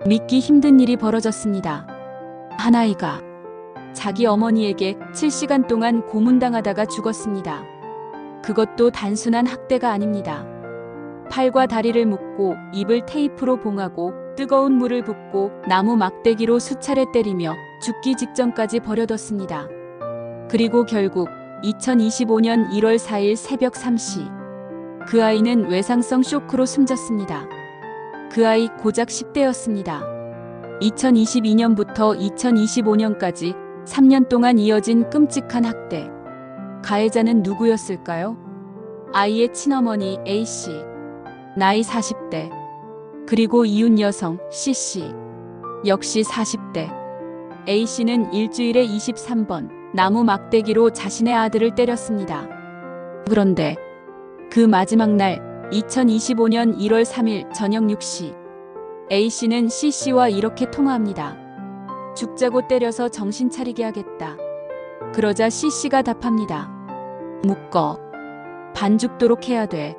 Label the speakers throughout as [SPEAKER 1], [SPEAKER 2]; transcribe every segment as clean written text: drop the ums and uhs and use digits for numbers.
[SPEAKER 1] 믿기 힘든 일이 벌어졌습니다. 한 아이가 자기 어머니에게 7시간 동안 고문당하다가 죽었습니다. 그것도 단순한 학대가 아닙니다. 팔과 다리를 묶고 입을 테이프로 봉하고 뜨거운 물을 붓고 나무 막대기로 수차례 때리며 죽기 직전까지 버려뒀습니다. 그리고 결국 2025년 1월 4일 새벽 3시 그 아이는 외상성 쇼크로 숨졌습니다. 그 아이 고작 10대였습니다. 2022년부터 2025년까지 3년 동안 이어진 끔찍한 학대. 가해자는 누구였을까요? 아이의 친어머니 A씨, 나이 40대. 그리고 이웃 여성 C씨, 역시 40대. A씨는 일주일에 23번 나무 막대기로 자신의 아들을 때렸습니다. 그런데 그 마지막 날 2025년 1월 3일 저녁 6시 A씨는 C씨와 이렇게 통화합니다. 죽자고 때려서 정신 차리게 하겠다. 그러자 C씨가 답합니다. 묶어. 반 죽도록 해야 돼.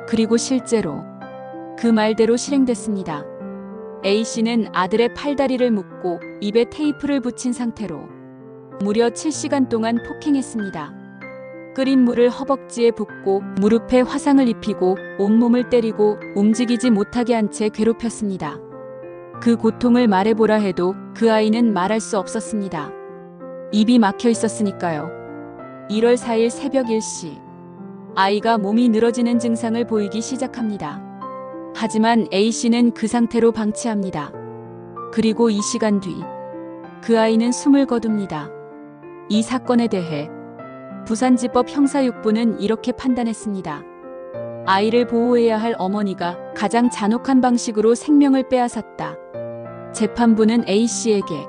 [SPEAKER 1] 그리고 실제로 그 말대로 실행됐습니다. A씨는 아들의 팔다리를 묶고 입에 테이프를 붙인 상태로 무려 7시간 동안 폭행했습니다. 끓인 물을 허벅지에 붓고 무릎에 화상을 입히고 온몸을 때리고 움직이지 못하게 한 채 괴롭혔습니다. 그 고통을 말해보라 해도 그 아이는 말할 수 없었습니다. 입이 막혀 있었으니까요. 1월 4일 새벽 1시 아이가 몸이 늘어지는 증상을 보이기 시작합니다. 하지만 A씨는 그 상태로 방치합니다. 그리고 이 시간 뒤 그 아이는 숨을 거둡니다. 이 사건에 대해 부산지법 형사6부는 이렇게 판단했습니다. 아이를 보호해야 할 어머니가 가장 잔혹한 방식으로 생명을 빼앗았다. 재판부는 A씨에게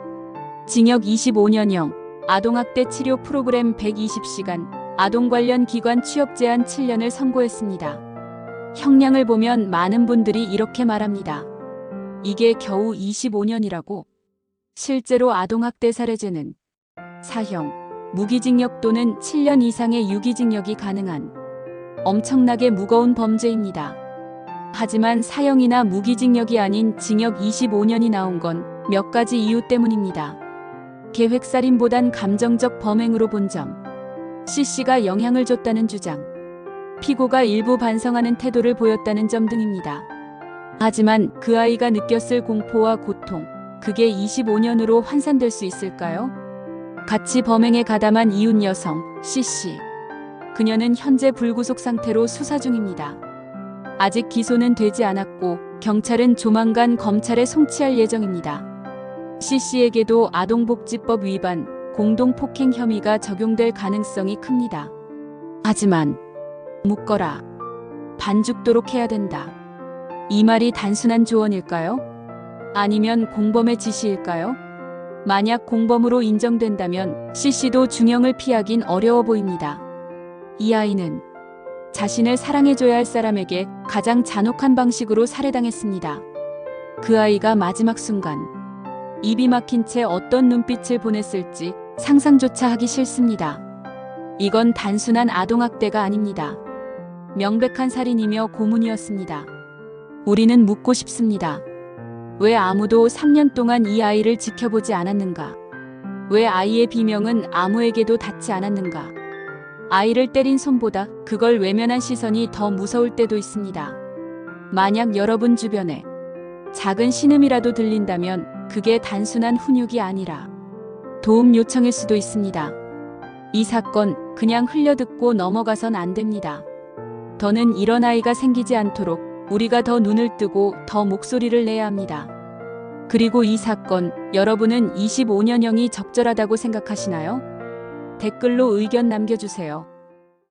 [SPEAKER 1] 징역 25년형, 아동학대 치료 프로그램 120시간, 아동 관련 기관 취업 제한 7년을 선고했습니다. 형량을 보면 많은 분들이 이렇게 말합니다. 이게 겨우 25년이라고? 실제로 아동학대 살해죄는 사형, 무기징역 또는 7년 이상의 유기징역이 가능한 엄청나게 무거운 범죄입니다. 하지만 사형이나 무기징역이 아닌 징역 25년이 나온 건 몇 가지 이유 때문입니다. 계획살인보단 감정적 범행으로 본 점, C씨가 영향을 줬다는 주장, 피고가 일부 반성하는 태도를 보였다는 점 등입니다. 하지만 그 아이가 느꼈을 공포와 고통, 그게 25년으로 환산될 수 있을까요? 같이 범행에 가담한 이웃 여성 C씨. 그녀는 현재 불구속 상태로 수사 중입니다. 아직 기소는 되지 않았고 경찰은 조만간 검찰에 송치할 예정입니다. C씨에게도 아동복지법 위반, 공동폭행 혐의가 적용될 가능성이 큽니다. 하지만 묶어라. 반 죽도록 해야 된다. 이 말이 단순한 조언일까요? 아니면 공범의 지시일까요? 만약 공범으로 인정된다면 C씨도 중형을 피하긴 어려워 보입니다. 이 아이는 자신을 사랑해줘야 할 사람에게 가장 잔혹한 방식으로 살해당했습니다. 그 아이가 마지막 순간 입이 막힌 채 어떤 눈빛을 보냈을지 상상조차 하기 싫습니다. 이건 단순한 아동학대가 아닙니다. 명백한 살인이며 고문이었습니다. 우리는 묻고 싶습니다. 왜 아무도 3년 동안 이 아이를 지켜보지 않았는가? 왜 아이의 비명은 아무에게도 닿지 않았는가? 아이를 때린 손보다 그걸 외면한 시선이 더 무서울 때도 있습니다. 만약 여러분 주변에 작은 신음이라도 들린다면 그게 단순한 훈육이 아니라 도움 요청일 수도 있습니다. 이 사건 그냥 흘려듣고 넘어가선 안 됩니다. 더는 이런 아이가 생기지 않도록 우리가 더 눈을 뜨고 더 목소리를 내야 합니다. 그리고 이 사건, 여러분은 25년형이 적절하다고 생각하시나요? 댓글로 의견 남겨주세요.